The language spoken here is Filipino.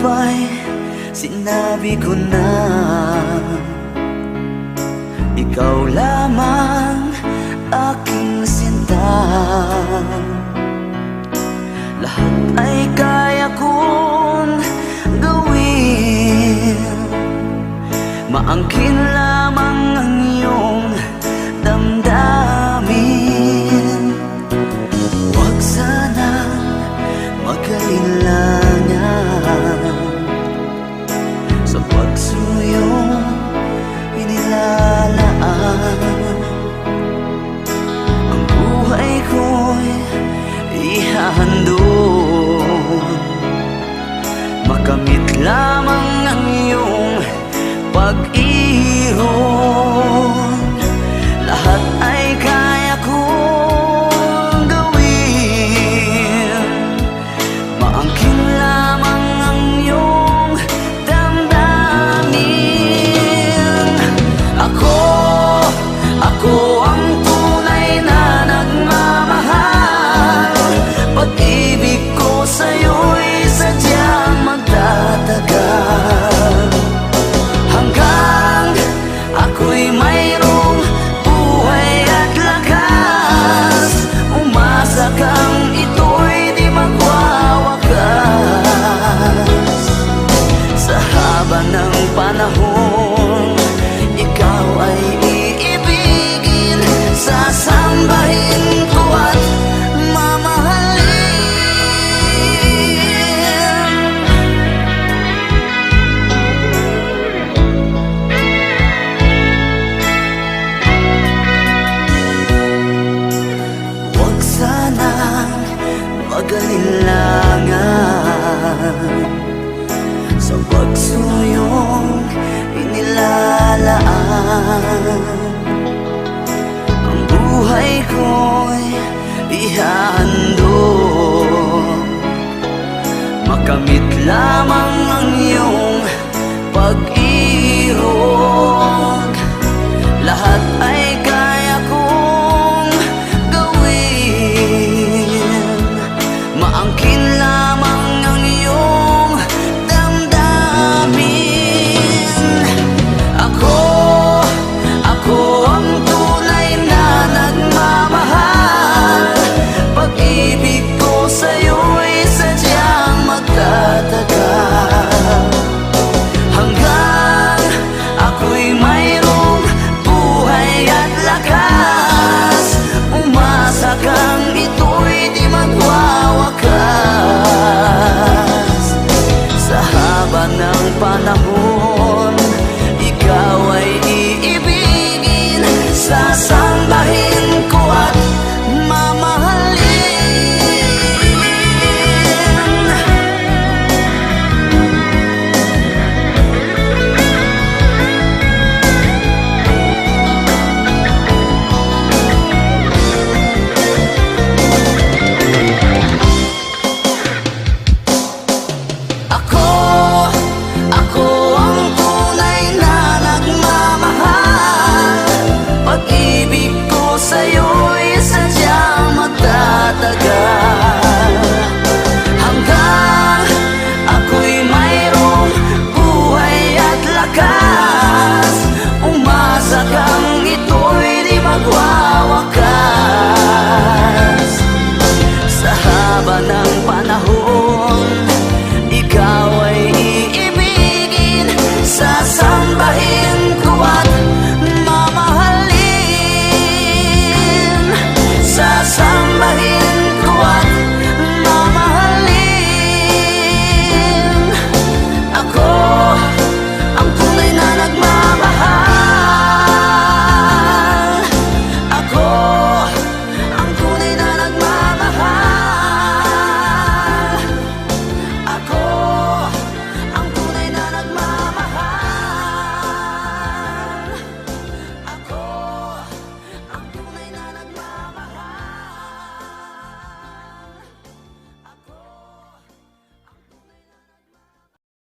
ba'y sinabi ko na ikaw lamang aking sinta? Lahat ay kaya kong gawin, maangkin lamang ang iyong damdamin. Huwag sanang mag-alinlangan sa pagsuyong inilalaan. Ang buhay ko'y ihahandog, makamit lamang ang iyong pag-iwan. Lahat ay kaya kong gawin, maangkin lamang ang iyong damdamin. Ako ang tunay na nagmamahal. Pag-ibig ko sa'yo'y sadyang magtatagal, hanggang ako'y mayroong buhay at lakas. Umasa kang ito'y di magwawakas. Sa haba ng panahon, ikaw ay iibigin, sasambahin ko at mamahalin. Huwag sanang mag-alinlangan sa pagsuyong inilalaan. Ang buhay ko'y ihahandog, makamit lamang ang iyong pag-iwan. Lahat ay kaya kong gawin, maangkin lamang ang iyong damdamin. Ako ang tunay na nagmamahal. Pag-ibig ko sa'yo'y sadyang magtatagal, hanggang ako'y mayroong buhay at lakas. Umasa kang ito'y di magwawakas. Sa haba ng panahon,